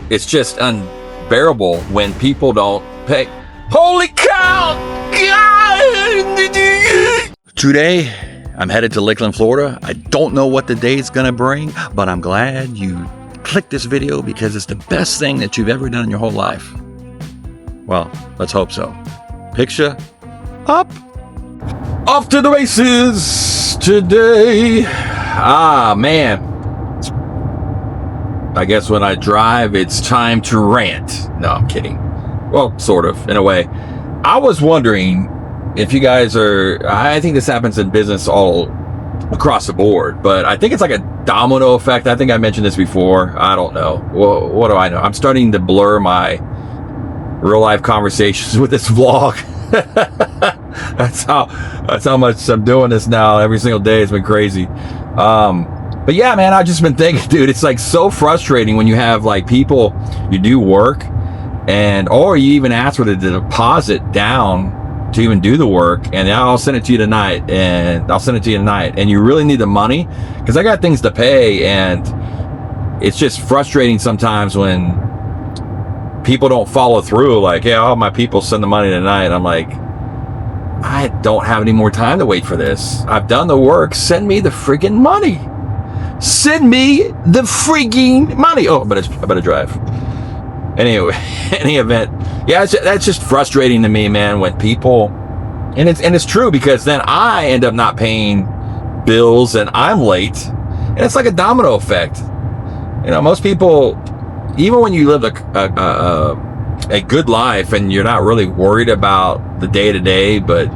it's just unbearable when people don't pay. Holy cow! Today, I'm headed to Lakeland, Florida. I don't know what the day is going to bring, but I'm glad you clicked this video because it's the best thing that you've ever done in your whole life. Well, let's hope so. Picture up. Off to the races today. Man. I guess when I drive, it's time to rant. No, I'm kidding. Well, sort of, in a way. I was wondering if you guys I think this happens in business all across the board, but I think it's like a domino effect. I think I mentioned this before. I don't know. Well, what do I know? I'm starting to blur my real life conversations with this vlog. That's how much I'm doing this now. Every single day. It's been crazy. But yeah, man, I've just been thinking, dude, it's like so frustrating when you have like people, you do work or you even ask for the deposit down to even do the work, and I'll send it to you tonight, and you really need the money because I got things to pay, and it's just frustrating sometimes when people don't follow through. Like, yeah, all my people send the money tonight. I'm like, I don't have any more time to wait for this. I've done the work. Send me the friggin' money. Send me the freaking money. Oh, but I better drive. Anyway, any event, yeah, that's just frustrating to me, man. When people, and it's true because then I end up not paying bills and I'm late, and it's like a domino effect. You know, most people, even when you live a good life and you're not really worried about the day to day, but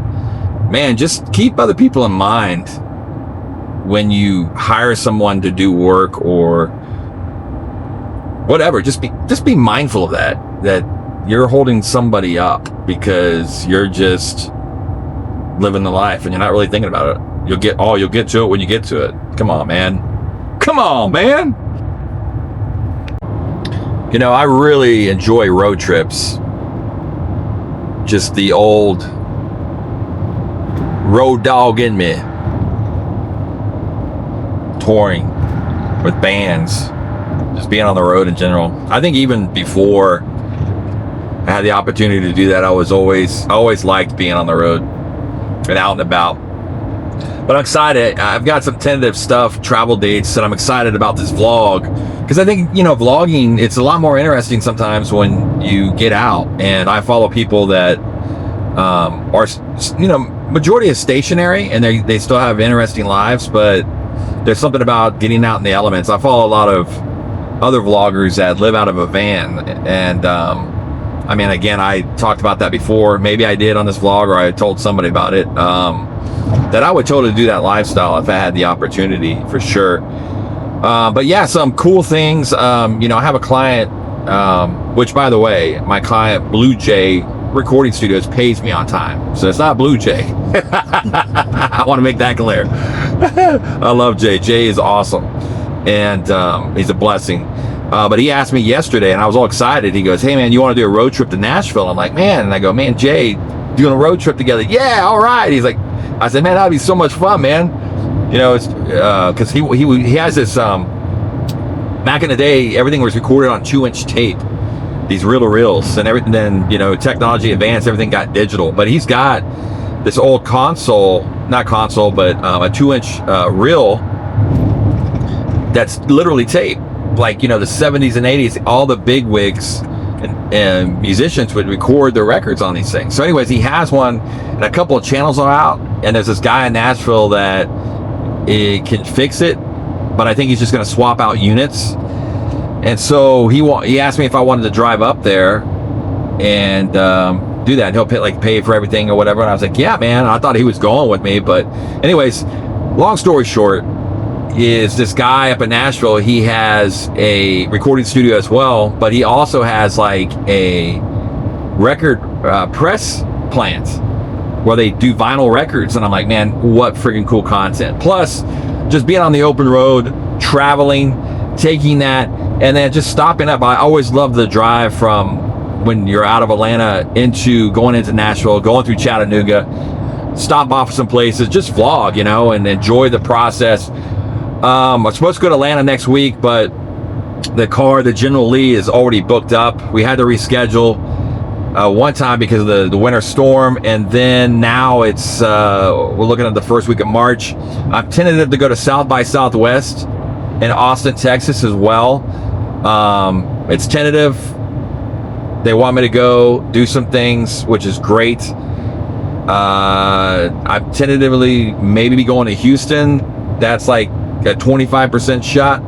man, just keep other people in mind when you hire someone to do work or whatever. Just be mindful of that you're holding somebody up because you're just living the life and you're not really thinking about it. You'll get to it when you get to it. Come on, man. You know, I really enjoy road trips. Just the old road dog in me. Touring with bands, just being on the road in general. I think even before I had the opportunity to do that, I always liked being on the road and out and about. But I'm excited. I've got some tentative stuff, travel dates, and I'm excited about this vlog because I think, you know, vlogging, it's a lot more interesting sometimes when you get out. And I follow people that are, you know, majority is stationary and they still have interesting lives, but there's something about getting out in the elements. I follow a lot of other vloggers that live out of a van, and I mean, again, I talked about that before. Maybe I did on this vlog, or I told somebody about it, that I would totally do that lifestyle if I had the opportunity, for sure. But yeah, some cool things. You know, I have a client, which, by the way, my client Blue Jay Recording Studios pays me on time, so it's not Blue Jay. I want to make that clear. I love Jay. Jay is awesome, and he's a blessing. But he asked me yesterday, and I was all excited. He goes, "Hey man, you want to do a road trip to Nashville?" I'm like, "Man," and I go, "Man, Jay, doing a road trip together?" "Yeah, all right." He's like, I said, "Man, that'd be so much fun, man." You know, it's because he has this. Back in the day, everything was recorded on 2-inch tape. These reel-to-reels and everything. Then, you know, technology advanced, everything got digital. But he's got this old console, not console, but a 2-inch reel that's literally tape. Like, you know, the 70s and 80s, all the big wigs and musicians would record their records on these things. So anyways, he has one, and a couple of channels are out, and there's this guy in Nashville that can fix it, but I think he's just going to swap out units. And so he asked me if I wanted to drive up there and do that. He'll pay for everything or whatever. And I was like, yeah, man. I thought he was going with me. But anyways, long story short is this guy up in Nashville, he has a recording studio as well, but he also has like a record press plant where they do vinyl records. And I'm like, man, what freaking cool content. Plus, just being on the open road, traveling, taking that, and then just stopping up. I always love the drive from when you're out of Atlanta going into Nashville, going through Chattanooga, stop off some places, just vlog, you know, and enjoy the process. I'm supposed to go to Atlanta next week, but The car, the General Lee, is already booked up. We had to reschedule one time because of the winter storm, and then now it's we're looking at the first week of March. I'm tentative to go to South by Southwest in Austin, Texas as well. It's tentative. They want me to go do some things, which is great. I'm tentatively maybe be going to Houston. That's like a 25% shot.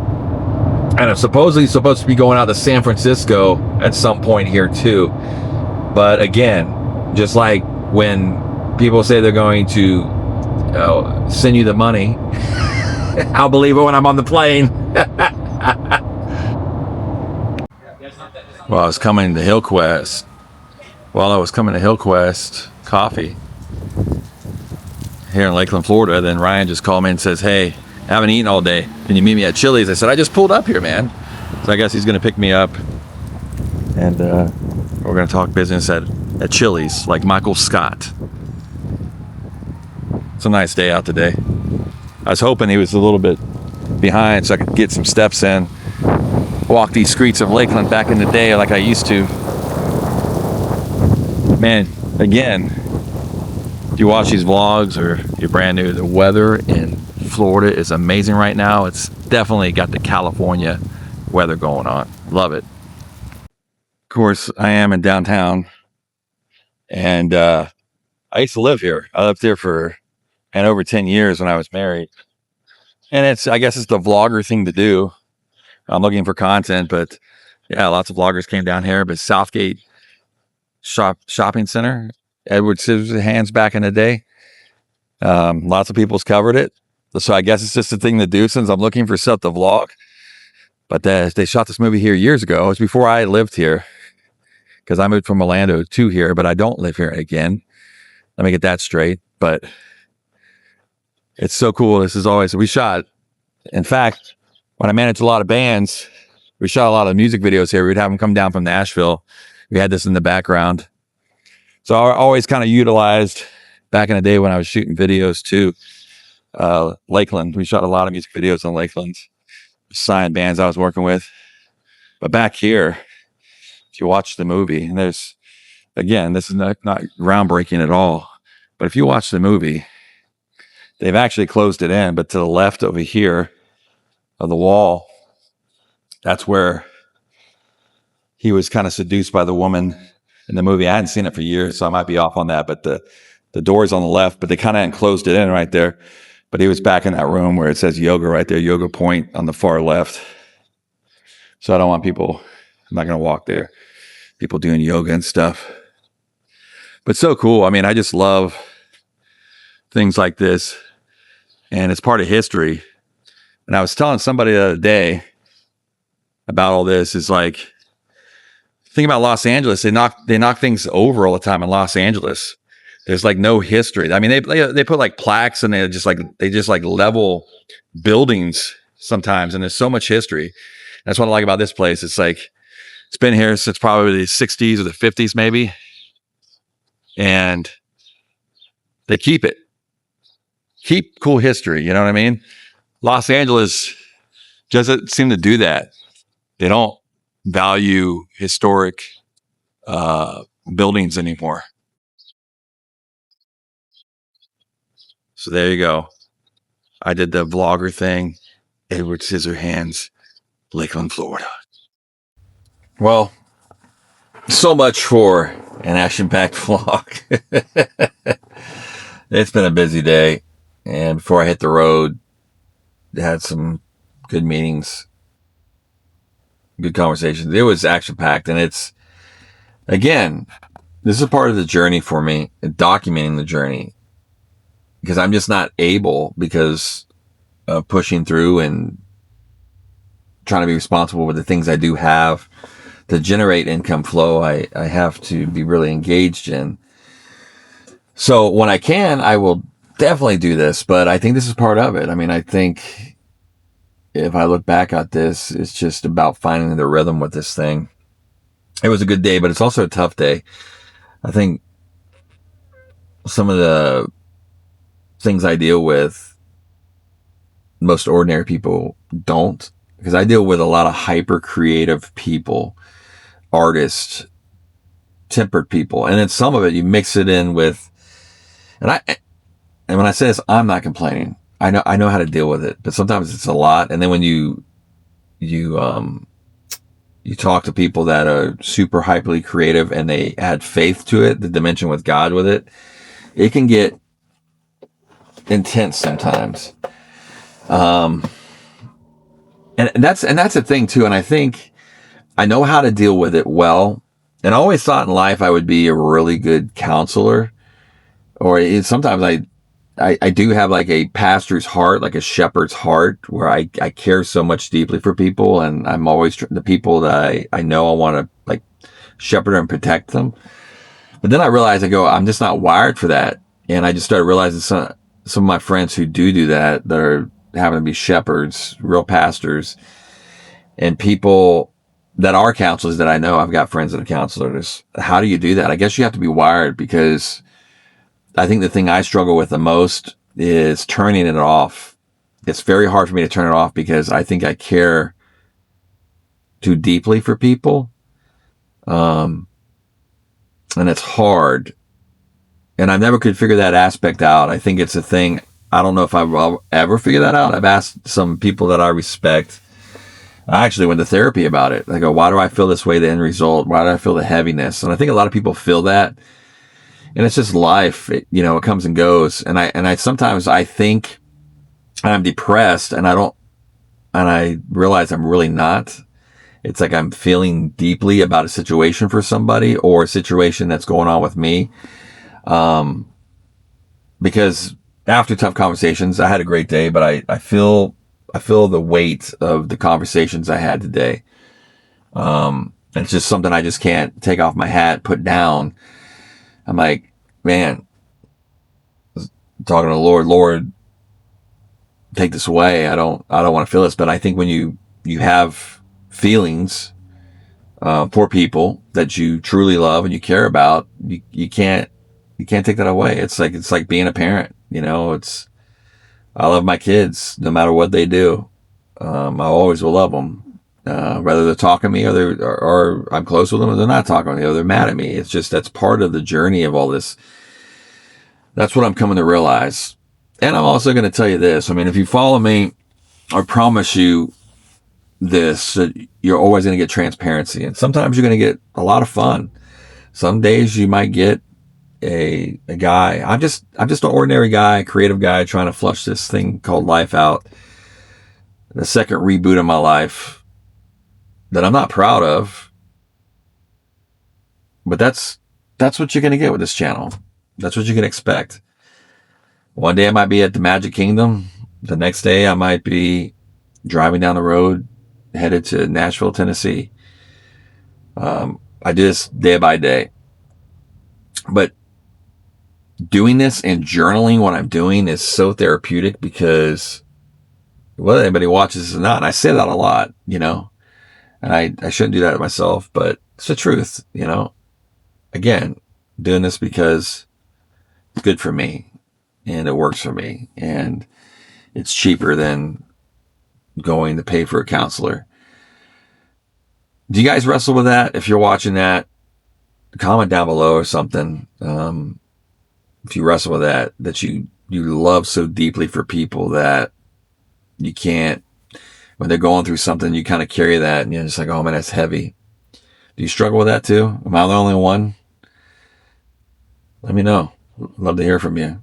And I'm supposedly supposed to be going out to San Francisco at some point here too. But again, just like when people say they're going to send you the money, I'll believe it when I'm on the plane. Well, I was coming to Hillquest. While I was coming to Hillquest Coffee here in Lakeland, Florida, then Ryan just called me and says, "Hey, I haven't eaten all day. Can you meet me at Chili's?" I said, "I just pulled up here, man." So I guess he's going to pick me up, and we're going to talk business at Chili's, like Michael Scott. It's a nice day out today. I was hoping he was a little bit behind so I could get some steps in, walk these streets of Lakeland back in the day like I used to. Man, again, if you watch these vlogs or you're brand new, the weather in Florida is amazing right now. It's definitely got the California weather going on. Love it. Of course, I am in downtown, and I used to live here. I lived here for over 10 years when I was married. And I guess it's the vlogger thing to do. I'm looking for content, but yeah, lots of vloggers came down here. But Southgate Shopping Center, Edward Scissorhands back in the day. Lots of people's covered it. So I guess it's just a thing to do since I'm looking for stuff to vlog. But they shot this movie here years ago. It was before I lived here, because I moved from Orlando to here, but I don't live here again. Let me get that straight. But it's so cool. We shot, in fact, when I managed a lot of bands, we shot a lot of music videos here. We'd have them come down from Nashville. We had this in the background. So I always kind of utilized, back in the day when I was shooting videos too, Lakeland. We shot a lot of music videos on Lakeland, signed bands I was working with. But back here, if you watch the movie, and this is not groundbreaking at all, but if you watch the movie, they've actually closed it in, but to the left over here of the wall, that's where he was kind of seduced by the woman in the movie. I hadn't seen it for years, so I might be off on that, but the door's on the left, but they kind of enclosed it in right there. But he was back in that room where it says yoga right there, yoga point on the far left. So I don't want people, I'm not going to walk there, people doing yoga and stuff. But so cool. I mean, I just love things like this, and it's part of history. And I was telling somebody the other day about all this, is like, think about Los Angeles. They knock things over all the time in Los Angeles. There's like no history. I mean, they put like plaques, and they just like level buildings sometimes, and there's so much history. That's what I like about this place. It's like, it's been here since probably the 60s or the 50s maybe, and they keep cool history. You know what I mean? Los Angeles doesn't seem to do that. They don't value historic buildings anymore. So there you go. I did the vlogger thing. Edward Scissorhands, Lakeland, Florida. Well, so much for an action-packed vlog. It's been a busy day, and before I hit the road, I had some good meetings, good conversations. It was action-packed, and it's, again, this is a part of the journey for me, documenting the journey, because I'm just not able, because of pushing through and trying to be responsible with the things I do have to generate income flow. I have to be really engaged in. So when I can, I will definitely do this, but I think this is part of it. I mean, I think if I look back at this, it's just about finding the rhythm with this thing. It was a good day, but it's also a tough day. I think some of the things I deal with, most ordinary people don't. because I deal with a lot of hyper creative people, artists, tempered people, and then some of it you mix it in with, and when I say this, I'm not complaining. I know how to deal with it, but sometimes it's a lot. And then when you talk to people that are super hyperly creative and they add faith to it, the dimension with God with it, it can get intense sometimes. And that's the thing too. And I think I know how to deal with it well. And I always thought in life I would be a really good counselor, or sometimes I do have like a pastor's heart, like a shepherd's heart, where I care so much deeply for people, and I'm always the people that I know I want to like shepherd and protect them. But then I realized I'm just not wired for that, and I just started realizing some of my friends who do that are having to be shepherds, real pastors, and people that are counselors that I know. I've got friends that are counselors. How do you do that? I guess you have to be wired, because I think the thing I struggle with the most is turning it off. It's very hard for me to turn it off because I think I care too deeply for people. And it's hard. And I never could figure that aspect out. I think it's a thing. I don't know if I'll ever figure that out. I've asked some people that I respect. I actually went to therapy about it. I go, why do I feel this way? The end result? Why do I feel the heaviness? And I think a lot of people feel that. And it's just life. It comes and goes. And I sometimes I think I'm depressed, and I realize I'm really not. It's like I'm feeling deeply about a situation for somebody, or a situation that's going on with me. Because after tough conversations, I had a great day, but I feel the weight of the conversations I had today. It's just something I just can't take off my hat, put down. I'm like, man, talking to the Lord, take this away. I don't want to feel this. But I think when you have feelings for people that you truly love and you care about, you can't take that away. It's like being a parent. I love my kids no matter what they do. I always will love them. Whether they're talking to me or I'm close with them, or they're not talking to me, or they're mad at me. It's just, that's part of the journey of all this. That's what I'm coming to realize. And I'm also going to tell you this. I mean, if you follow me, I promise you this, that you're always going to get transparency. And sometimes you're going to get a lot of fun. Some days you might get a guy. I'm just an ordinary guy, creative guy, trying to flush this thing called life out. The second reboot of my life that I'm not proud of, but that's what you're going to get with this channel. That's what you can expect. One day I might be at the Magic Kingdom. The next day I might be driving down the road headed to Nashville, Tennessee. I do this day by day. But doing this and journaling what I'm doing is so therapeutic, because whether anybody watches this or not, and I say that a lot, and I shouldn't do that to myself, but it's the truth, Again, doing this because it's good for me and it works for me, and it's cheaper than going to pay for a counselor. Do you guys wrestle with that? If you're watching that, comment down below or something. If you wrestle with that you love so deeply for people that you can't, when they're going through something, you kind of carry that and you're just like, oh man, that's heavy. Do you struggle with that too? Am I the only one? Let me know. Love to hear from you.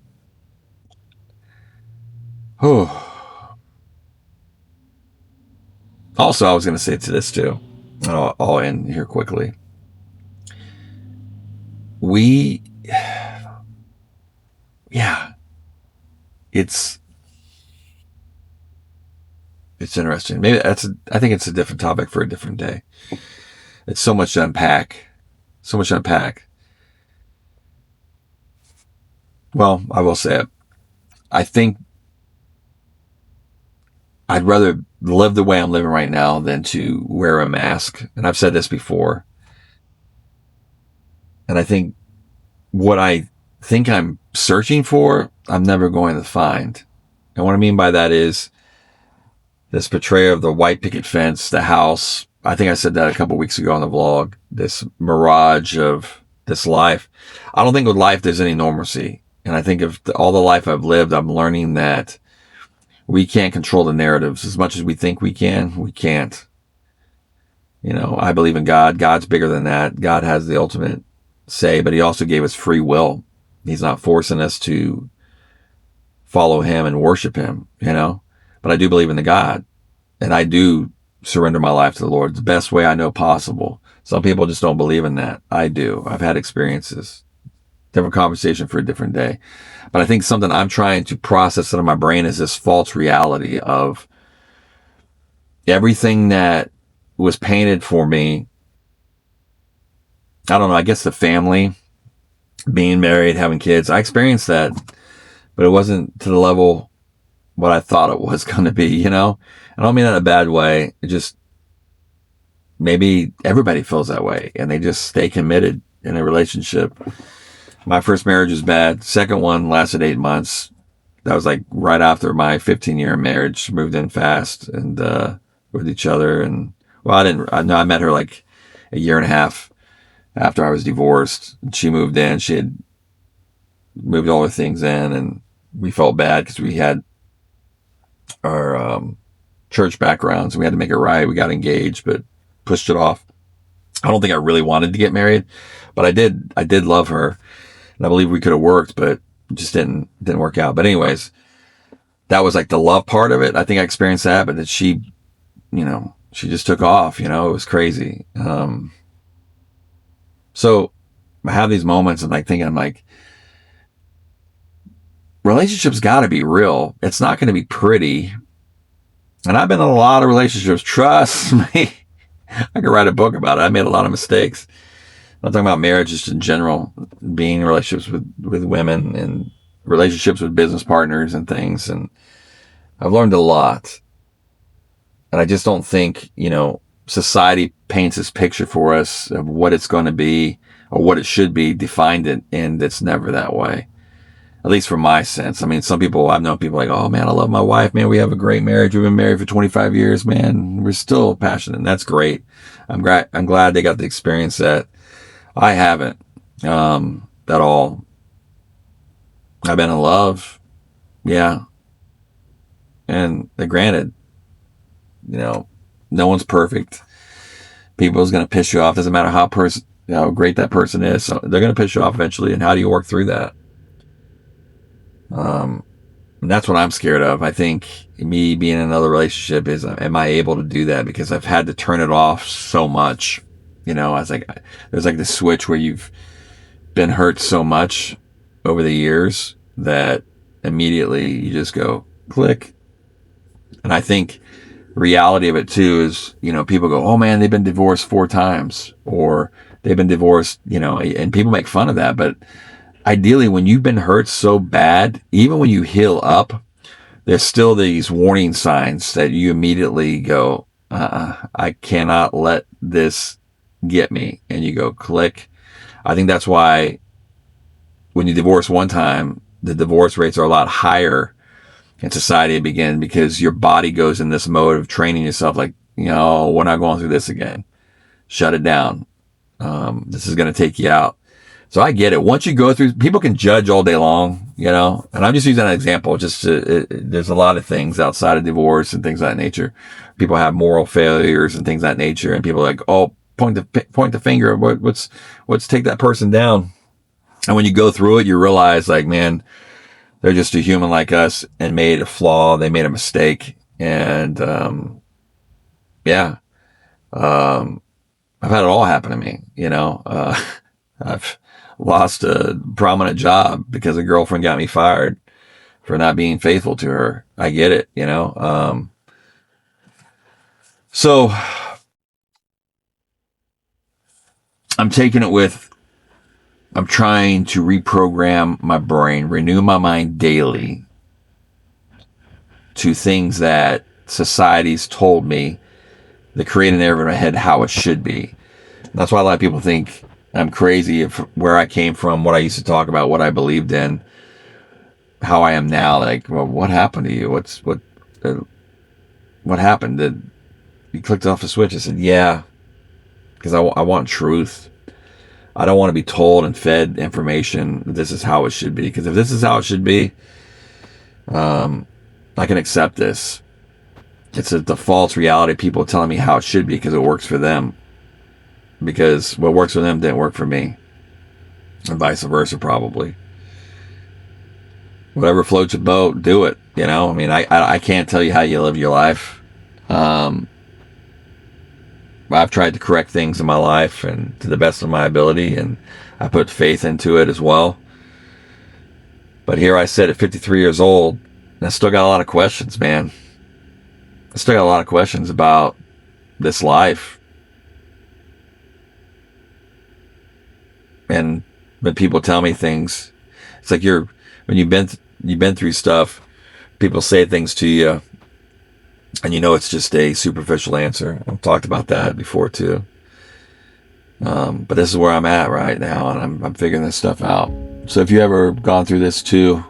Also, I was going to say to this too, and I'll end here quickly. It's interesting. Maybe I think it's a different topic for a different day. It's so much to unpack. Well, I will say it. I think I'd rather live the way I'm living right now than to wear a mask. And I've said this before. And I think what I think I'm searching for, I'm never going to find. And what I mean by that is, this portrayal of the white picket fence, the house. I think I said that a couple of weeks ago on the vlog, this mirage of this life. I don't think with life there's any normalcy. And I think of all the life I've lived, I'm learning that we can't control the narratives as much as we think we can. We can't. You know, I believe in God. God's bigger than that. God has the ultimate say, but he also gave us free will. He's not forcing us to follow him and worship him, you know, but I do believe in the God, and I do surrender my life to the Lord the best way I know possible. Some people just don't believe in that. I do. I've had experiences. Different conversation for a different day. But I think something I'm trying to process out of my brain is this false reality of everything that was painted for me. I don't know. I guess the family, being married, having kids, I experienced that, but it wasn't to the level what I thought it was going to be, you know? I don't mean that in a bad way. It just, maybe everybody feels that way and they just stay committed in a relationship. My first marriage was bad. Second one lasted 8 months. That was like right after my 15-year marriage. Moved in fast and with each other. And well, I met her like a year and a half after I was divorced. And she moved in. She had moved all her things in, and we felt bad because we had our church backgrounds. We had to make it right. We got engaged, but pushed it off. I don't think I really wanted to get married, but I did love her. And I believe we could have worked, but it just didn't work out. But anyways, that was like the love part of it. I think I experienced that, but that she, you know, she just took off, you know, it was crazy. So I have these moments and like thinking, I'm like, relationships got to be real. It's not going to be pretty. And I've been in a lot of relationships. Trust me. I could write a book about it. I made a lot of mistakes. I'm talking about marriage just in general, being in relationships with women and relationships with business partners and things. And I've learned a lot. And I just don't think, you know, society paints this picture for us of what it's going to be or what it should be, defined it, and it's never that way. At least from my sense. I mean, I've known people like, oh man, I love my wife, man. We have a great marriage. We've been married for 25 years, man. We're still passionate. And that's great. I'm glad they got to experience that. I haven't, at all. I've been in love. Yeah. And granted, you know, no one's perfect. People's going to piss you off. Doesn't matter how great that person is. So they're going to piss you off eventually. And how do you work through that? And that's what I'm scared of. I think me being in another relationship is, am I able to do that? Because I've had to turn it off so much. You know, I was like, there's like this switch where you've been hurt so much over the years that immediately you just go click. And I think the reality of it too is, you know, people go, oh man, they've been divorced 4 times or they've been divorced, you know, and people make fun of that. But ideally, when you've been hurt so bad, even when you heal up, there's still these warning signs that you immediately go, I cannot let this get me. And you go click. I think that's why when you divorce one time, the divorce rates are a lot higher in society begin, because your body goes in this mode of training yourself like, you know, we're not going through this again. Shut it down. This is going to take you out. So I get it. Once you go through, people can judge all day long, you know, and I'm just using an example. There's a lot of things outside of divorce and things of that nature. People have moral failures and things of that nature, and people are like, oh, point the finger. What's take that person down. And when you go through it, you realize like, man, they're just a human like us and made a flaw. They made a mistake. And, I've had it all happen to me, you know, I've lost a prominent job because a girlfriend got me fired for not being faithful to her. I get it, you know. So I'm trying to reprogram my brain, renew my mind daily to things that society's told me, that create an narrative in my head how it should be. That's why a lot of people think I'm crazy of where I came from, what I used to talk about, what I believed in, how I am now. Like, well, what happened to you? what happened? Did you clicked off the switch? I said, yeah, because I want truth. I don't want to be told and fed information that this is how it should be. Because if this is how it should be, I can accept this. It's a false reality. People telling me how it should be because it works for them. Because what works for them didn't work for me. And vice versa, probably. Whatever floats your boat, do it. You know, I mean, I can't tell you how you live your life. I've tried to correct things in my life and to the best of my ability, and I put faith into it as well. But here I sit at 53 years old, and I still got a lot of questions, man. I still got a lot of questions about this life. And when people tell me things, it's like when you've been through stuff, people say things to you, and you know it's just a superficial answer. I've talked about that before too. But this is where I'm at right now, and I'm figuring this stuff out. So if you ever gone through this too,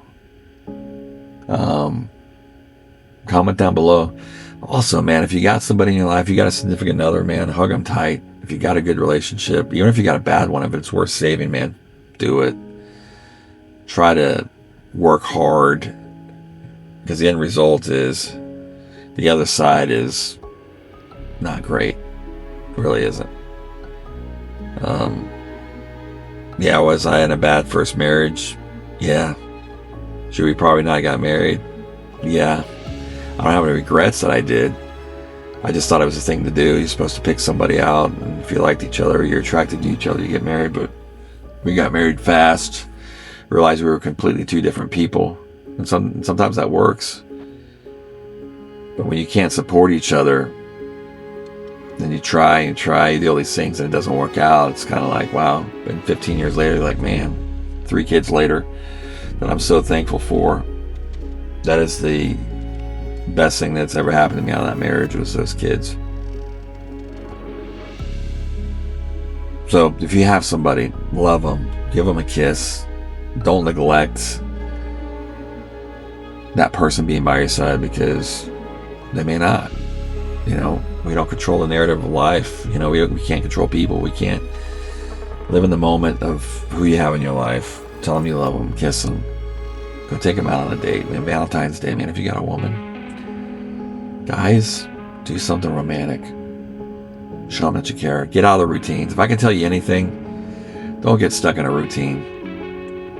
comment down below. Also, man, if you got somebody in your life, you got a significant other, man, hug them tight. If you got a good relationship, even if you got a bad one, if it's worth saving, man, do it. Try to work hard, because the end result is the other side is not great. It really isn't. Yeah, was I in a bad first marriage? Yeah. Should we probably not got married? Yeah. I don't have any regrets that I did. I just thought it was a thing to do. You're supposed to pick somebody out, and if you liked each other, you're attracted to each other, you get married. But we got married fast. Realized we were completely two different people. And sometimes that works. But when you can't support each other, then you try and try, you do all these things and it doesn't work out. It's kind of like, wow. And 15 years later, you're like, man, 3 kids later, that I'm so thankful for. That is the best thing that's ever happened to me out of that marriage, was those kids. So if you have somebody, love them, give them a kiss. Don't neglect that person being by your side, because they may not. You know, we don't control the narrative of life. You know, we can't control people. We can't live in the moment of who you have in your life. Tell them you love them, kiss them, go take them out on a date. Man, Valentine's Day, man, if you got a woman, guys, do something romantic. Show them that you care. Get out of the routines. If I can tell you anything, don't get stuck in a routine.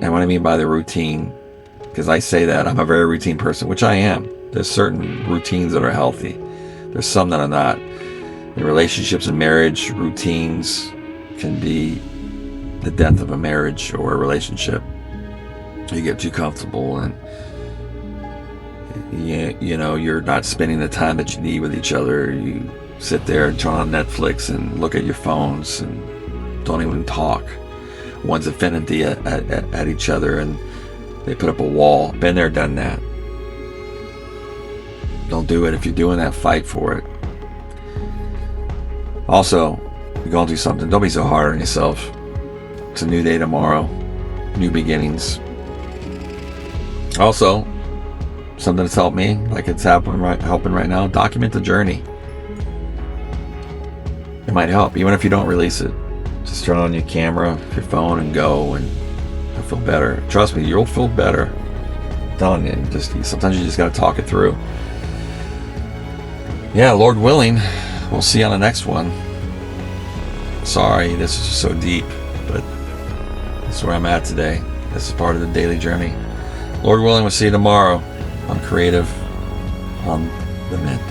And what I mean by the routine, because I say that I'm a very routine person, which I am. There's certain routines that are healthy. There's some that are not. In relationships and marriage, routines can be the death of a marriage or a relationship. You get too comfortable, and you know, you're not spending the time that you need with each other. You sit there and turn on Netflix and look at your phones and don't even talk. One's offended at each other, and they put up a wall. Been there, done that. Don't do it. If you're doing that, fight for it. Also, if you're going through something, don't be so hard on yourself. It's a new day tomorrow. New beginnings. Also, something that's helped me, like it's helping right now, document the journey. It might help, even if you don't release it. Just turn on your camera, your phone, and go, and you'll feel better. Trust me, you'll feel better. I'm telling you, sometimes you just got to talk it through. Yeah, Lord willing, we'll see you on the next one. Sorry, this is just so deep, but that's where I'm at today. This is part of the daily journey. Lord willing, we'll see you tomorrow on Creative on the Mint.